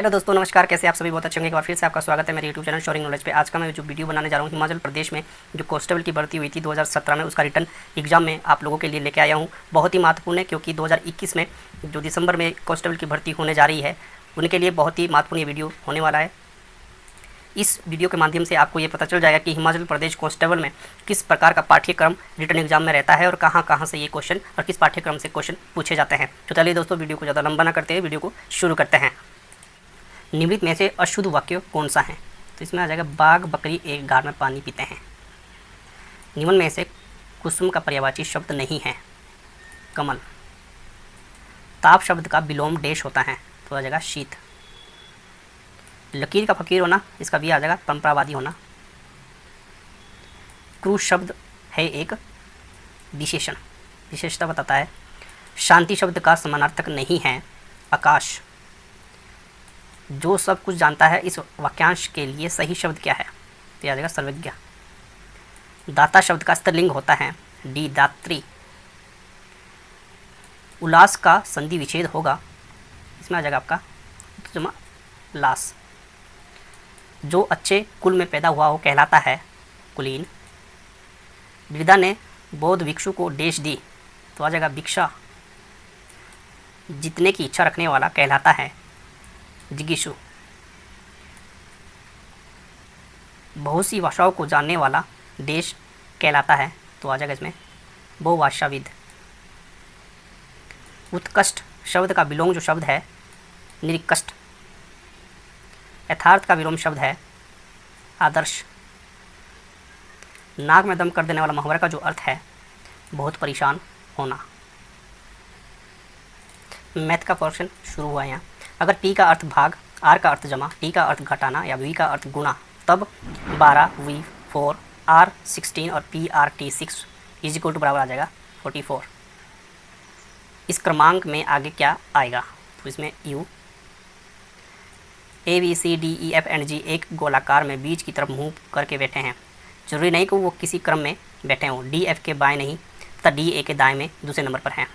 Hello दोस्तों, नमस्कार। कैसे आप सभी? बहुत अच्छे होंगे। एक बार फिर से आपका स्वागत है मेरे यूट्यूब चैनल शोरिंग नॉलेज पे। आज का मैं जो वीडियो बनाने जा रहा हूँ, हिमाचल प्रदेश में जो कांस्टेबल की भर्ती हुई थी 2017 में, उसका रिटर्न एग्जाम में आप लोगों के लिए लेके आया हूँ। बहुत ही महत्वपूर्ण है, क्योंकि 2021 में जो दिसंबर में कांस्टेबल की भर्ती होने जा रही है, उनके लिए बहुत ही महत्वपूर्ण ये वीडियो होने वाला है। इस वीडियो के माध्यम से आपको ये पता चल जाएगा कि हिमाचल प्रदेश कांस्टेबल में किस प्रकार का पाठ्यक्रम रिटर्न एग्जाम में रहता है और कहाँ कहाँ से ये क्वेश्चन और किस पाठ्यक्रम से क्वेश्चन पूछे जाते हैं। तो चलिए दोस्तों, वीडियो को ज़्यादा लंबा ना करते हैं, वीडियो को शुरू करते हैं। निम्नलिखित में से अशुद्ध वाक्य कौन सा है? तो इसमें आ जाएगा बाघ बकरी एक गार में पानी पीते हैं। निम्न में से कुसुम का पर्यायवाची शब्द नहीं है। कमल। ताप शब्द का विलोम देश होता है, तो आ जाएगा शीत। लकीर का फकीर होना, इसका भी आ जाएगा परंपरावादी होना। क्रूस शब्द है एक विशेषण, विशेषता बताता है। शांति शब्द का समानार्थक नहीं है आकाश। जो सब कुछ जानता है, इस वाक्यांश के लिए सही शब्द क्या है? तो आ जाएगा सर्वज्ञ। दाता शब्द का स्त्रीलिंग होता है डी दात्री। उल्लास का संधि विच्छेद होगा, इसमें आ जाएगा आपका जमा लास। जो अच्छे कुल में पैदा हुआ हो कहलाता है कुलीन। वृद्धा ने बौद्ध भिक्षु को देश दी, तो आ जाएगा भिक्षा। जीतने की इच्छा रखने वाला कहलाता है जिगीषु। बहुत सी भाषाओं को जानने वाला देश कहलाता है, तो आ जाएगा इसमें बहुभाषाविद। उत्कृष्ट शब्द का विलोम जो शब्द है निकृष्ट। यथार्थ का विलोम शब्द है आदर्श। नाक में दम कर देने वाला मुहावरा का जो अर्थ है बहुत परेशान होना। मैथ का पोर्शन शुरू हुआ है यहाँ। अगर P का अर्थ भाग, R का अर्थ जमा, T का अर्थ घटाना या V का अर्थ गुणा, तब 12 V4 R 16 और PRT6 इज इक्वल टू बराबर आ जाएगा 44। इस क्रमांक में आगे क्या आएगा? तो इसमें U A B C D E F and G एक गोलाकार में बीच की तरफ मुंह करके बैठे हैं। जरूरी नहीं कि वो किसी क्रम में बैठे हों। D F के बाएं नहीं तथा D A के दाएं में दूसरे नंबर पर है।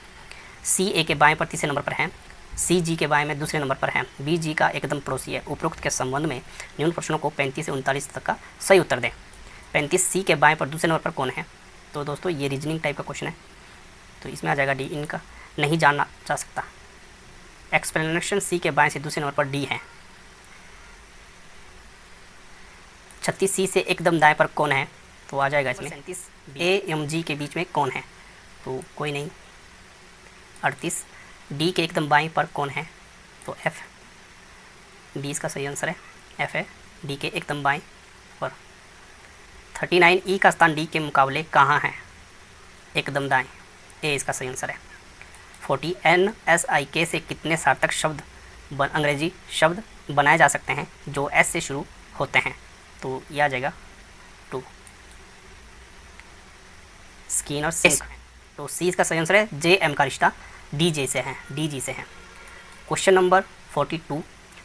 C A के बाएं पर तीसरे नंबर पर है। C G के बाएं में दूसरे नंबर पर है। B G का एकदम पड़ोसी है। उपरोक्त के संबंध में निम्न प्रश्नों को 35 से 39 तक का सही उत्तर दें। 35 C के बाएं पर दूसरे नंबर पर कौन है? तो दोस्तों ये रीजनिंग टाइप का क्वेश्चन है, तो इसमें आ जाएगा डी। इनका नहीं जानना जा सकता। एक्सप्लेनेशन C के बाएं से दूसरे नंबर पर D है। 36 C से एकदम दाएं पर कौन है? तो आ जाएगा इसमें 37 A एवं G के बीच में कौन है? तो कोई नहीं। 38 D के एकदम बाएं पर कौन है? तो F। D इसका सही आंसर है, F है D के एकदम बाएं पर। 39 E का स्थान D के मुकाबले कहाँ है? एकदम दाएं, A इसका सही आंसर है। 40 NSIK से कितने सार्थक शब्द अंग्रेजी शब्द बनाए जा सकते हैं जो S से शुरू होते हैं? तो यह आ जाएगा 2। स्किन और सिंक, तो C इसका सही आंसर है। JM का रिश्ता DJ से है, DG से है। Question number 42।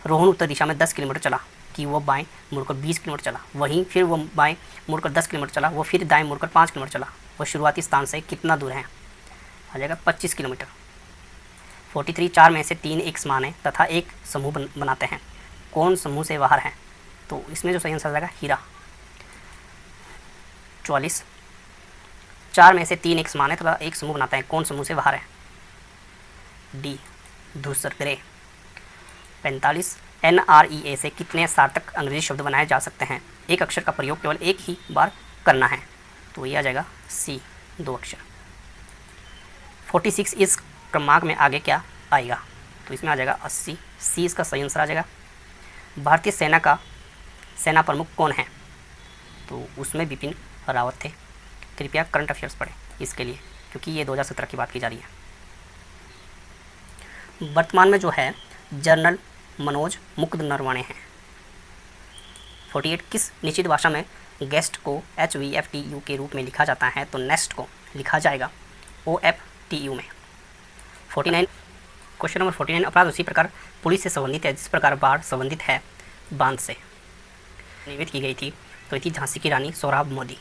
रोहन उत्तर दिशा में 10 किलोमीटर चला कि वो बाएं मुड़कर 20 किलोमीटर चला। वहीं फिर वो बाएं मुड़कर 10 किलोमीटर चला, वो फिर दाएं मुड़कर 5 किलोमीटर चला। वो शुरुआती स्थान से कितना दूर है? आ जाएगा 25 किलोमीटर। 43 4 में से 3 एक समान है तथा एक समूह बनाते हैं। कौन समूह से बाहर है? तो इसमें जो सही आंसर आ जाएगा हीरा। 44 4 में से 3 एक समान है तथा एक समूह बनाते हैं। कौन समूह से बाहर है? डी धूसर ग्रे। 45 NREA से कितने सार्थक अंग्रेजी शब्द बनाए जा सकते हैं? एक अक्षर का प्रयोग केवल एक ही बार करना है, तो ये आ जाएगा C 2 अक्षर। 46 इस क्रमांक में आगे क्या आएगा? तो इसमें आ जाएगा 80। C इसका सही आंसर आ जाएगा। भारतीय सेना का सेना प्रमुख कौन है? तो उसमें बिपिन रावत थे। कृपया करंट अफेयर्स पढ़ें इसके लिए, क्योंकि ये 2017 की बात की जा रही है। वर्तमान में जो है जनरल मनोज मुकुंद नरवणे हैं। 48 किस निश्चित भाषा में गेस्ट को HVFTU के रूप में लिखा जाता है? तो नेस्ट को लिखा जाएगा OFTU में। 49 क्वेश्चन नंबर 49। अपराध उसी प्रकार पुलिस से संबंधित है जिस प्रकार बाढ़ संबंधित है बांध से। नियमित की गई थी, तो थी झांसी की रानी सोहराब मोदी।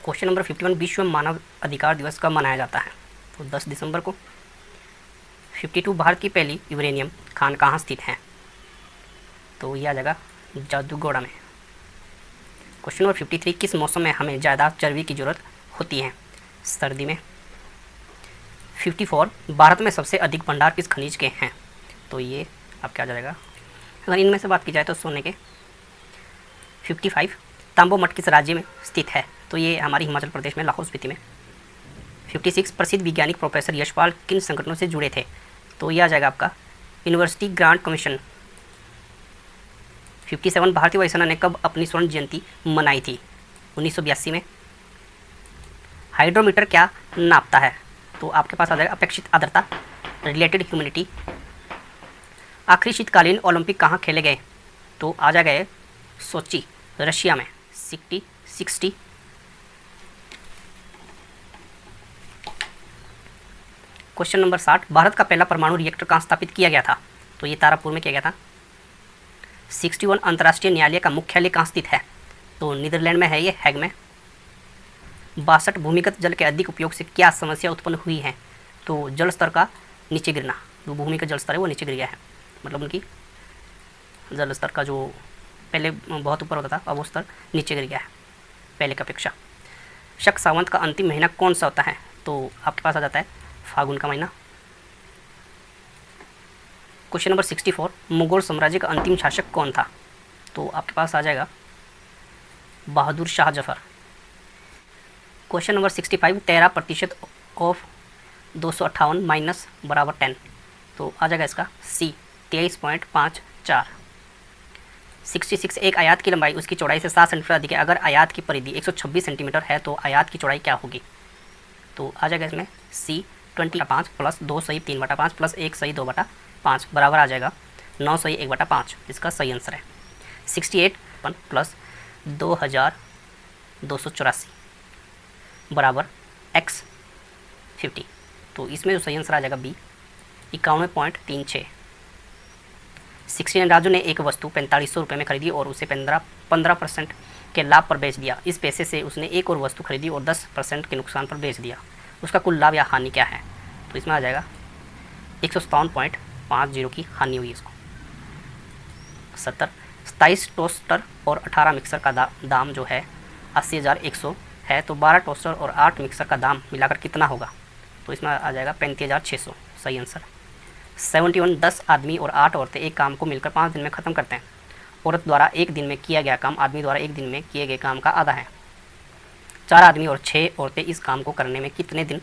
Question number 51। विश्व मानव अधिकार दिवस कब मनाया जाता है? तो 10 दिसंबर को। 52 भारत की पहली यूरेनियम खान कहाँ स्थित है? तो ये आ जाएगा जादूगोड़ा में। क्वेश्चन नंबर 53, किस मौसम में हमें ज़्यादा चर्बी की ज़रूरत होती है? सर्दी में। 54, भारत में सबसे अधिक भंडार किस खनिज के हैं? तो ये आपका आ जाएगा, अगर इनमें से बात की जाए तो सोने के। 55, तांबो मठ किस राज्य में स्थित है? तो ये हमारी हिमाचल प्रदेश में लाहौल स्पीति में। 56, प्रसिद्ध वैज्ञानिक प्रोफेसर यशपाल किन संगठनों से जुड़े थे? तो ये आ जाएगा आपका यूनिवर्सिटी ग्रांट कमीशन। 57, भारतीय वायुसेना ने कब अपनी स्वर्ण जयंती मनाई थी? 1982 में। हाइड्रोमीटर क्या नापता है? तो आपके पास आ जाएगा अपेक्षित आर्द्रता, रिलेटेड ह्यूमिडिटी। आखिरी शीतकालीन ओलंपिक कहाँ खेले गए? तो आ जाएगा सोची, रशिया में। 60। क्वेश्चन नंबर 60, भारत का पहला परमाणु रिएक्टर कहाँ स्थापित किया गया था? तो ये तारापुर में किया गया था। 61, अंतर्राष्ट्रीय न्यायालय का मुख्यालय कहाँ स्थित है? तो नीदरलैंड में है ये, हैग में। 62, भूमिगत जल के अधिक उपयोग से क्या समस्या उत्पन्न हुई है? तो जल स्तर का नीचे गिरना, जो भूमि का जल स्तर है वो नीचे गिर गया है, मतलब उनकी जल स्तर का जो पहले बहुत ऊपर होता था अब वो स्तर नीचे गिर गया है पहले की अपेक्षा। शक सावंत का अंतिम महीना कौन सा होता है? तो आपके पास आ जाता है फागुन का महीना। क्वेश्चन नंबर 64, मुगल साम्राज्य का अंतिम शासक कौन था? तो आपके पास आ जाएगा Bahadur Shah Zafar. Question number 65, 13% of 258 minus बराबर 10। तो आ जाएगा इसका सी, 23.54। 66, एक आयत की लंबाई उसकी चौड़ाई से 7 सेंटीमीटर अधिक है। अगर आयत की परिधि 126 सेंटीमीटर है तो आयत की चौड़ाई क्या होगी? तो आ जाएगा इसमें सी, 25 प्लस 2 सही 3/5 प्लस 1 सही 2/5 बराबर आ जाएगा 9 सही 1/5। इसका सही आंसर है 68 प्लस 2284 बराबर x 50। तो इसमें जो सही आंसर आ जाएगा बी, 91.36। 69, राजू ने एक वस्तु 4500 रुपये में खरीदी और उसे 15% के लाभ पर बेच दिया। इस पैसे से उसने एक और वस्तु खरीदी और 10% के नुकसान पर बेच दिया। उसका कुल लाभ या हानि क्या है? तो इसमें आ जाएगा 157.50 की हानि हुई इसको। 70, 27 टोस्टर और 18 मिक्सर का दाम जो है 80,100 है, तो 12 टोस्टर और 8 मिक्सर का दाम मिलाकर कितना होगा? तो इसमें आ जाएगा 35,600, सही आंसर। 71, 10 आदमी और 8 औरतें एक काम को मिलकर 5 दिन में ख़त्म करते हैं। औरत द्वारा एक दिन में किया गया काम आदमी द्वारा एक दिन में किए गए काम का आधा है। 4 आदमी और 6 औरतें इस काम को करने में कितने दिन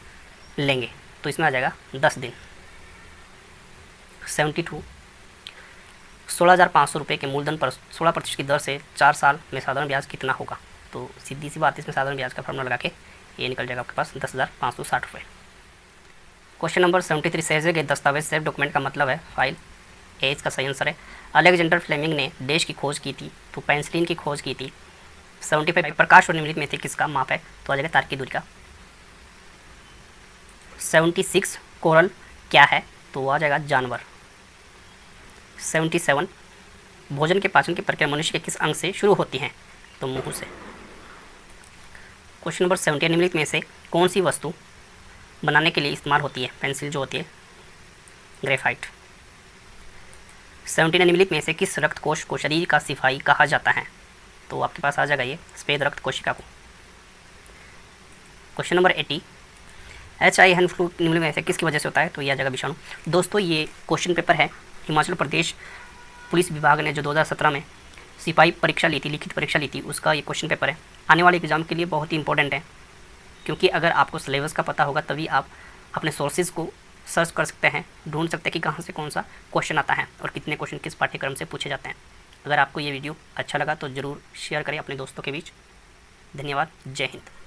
लेंगे? तो इसमें आ जाएगा 10 दिन। 72, 16,500 रुपये के मूलधन पर 16% की दर से 4 साल में साधारण ब्याज कितना होगा? तो सीधी सी बात है, इसमें साधारण ब्याज का फॉर्मूला लगा के ये निकल जाएगा आपके पास 10,560 रुपये। क्वेश्चन नंबर 73, सहेजे गए दस्तावेज सेफ डॉक्यूमेंट का मतलब है फाइल। ए इसका सही आंसर है। अलेक्जेंडर फ्लेमिंग ने देश की खोज की थी, तो पेनिसिलिन की खोज की थी। 75, प्रकाश और निम्नलिखित में से किसका माप है? तो आ जाएगा तार की दूरी का। 76, कोरल क्या है? तो आ जाएगा जानवर। 77, भोजन के पाचन की प्रक्रिया मनुष्य के किस अंग से शुरू होती है? तो मुंह से। क्वेश्चन नंबर 70, निम्नलिखित में से कौन सी वस्तु बनाने के लिए इस्तेमाल होती है? पेंसिल जो होती है ग्रेफाइट। 79, निम्नलिखित में से किस रक्त कोश को शरीर का सिपाही कहा जाता है? तो आपके पास आ जाएगा ये सफेद रक्त कोशिका को। क्वेश्चन नंबर 80, HIV फ्लू निम्नलिखित में से किसकी वजह से होता है? तो यह आ जाएगा विषाणु। दोस्तों ये क्वेश्चन पेपर है हिमाचल प्रदेश पुलिस विभाग ने जो 2017 में सिपाही परीक्षा ली थी, लिखित परीक्षा ली थी, उसका ये क्वेश्चन पेपर है। आने वाले एग्जाम के लिए बहुत ही इंपॉर्टेंट है, क्योंकि अगर आपको सिलेबस का पता होगा तभी आप अपने सोर्सेज को सर्च कर सकते हैं, ढूंढ सकते हैं कि कहाँ से कौन सा क्वेश्चन आता है और कितने क्वेश्चन किस पाठ्यक्रम से पूछे जाते हैं। अगर आपको ये वीडियो अच्छा लगा तो ज़रूर शेयर करें अपने दोस्तों के बीच। धन्यवाद। जय हिंद।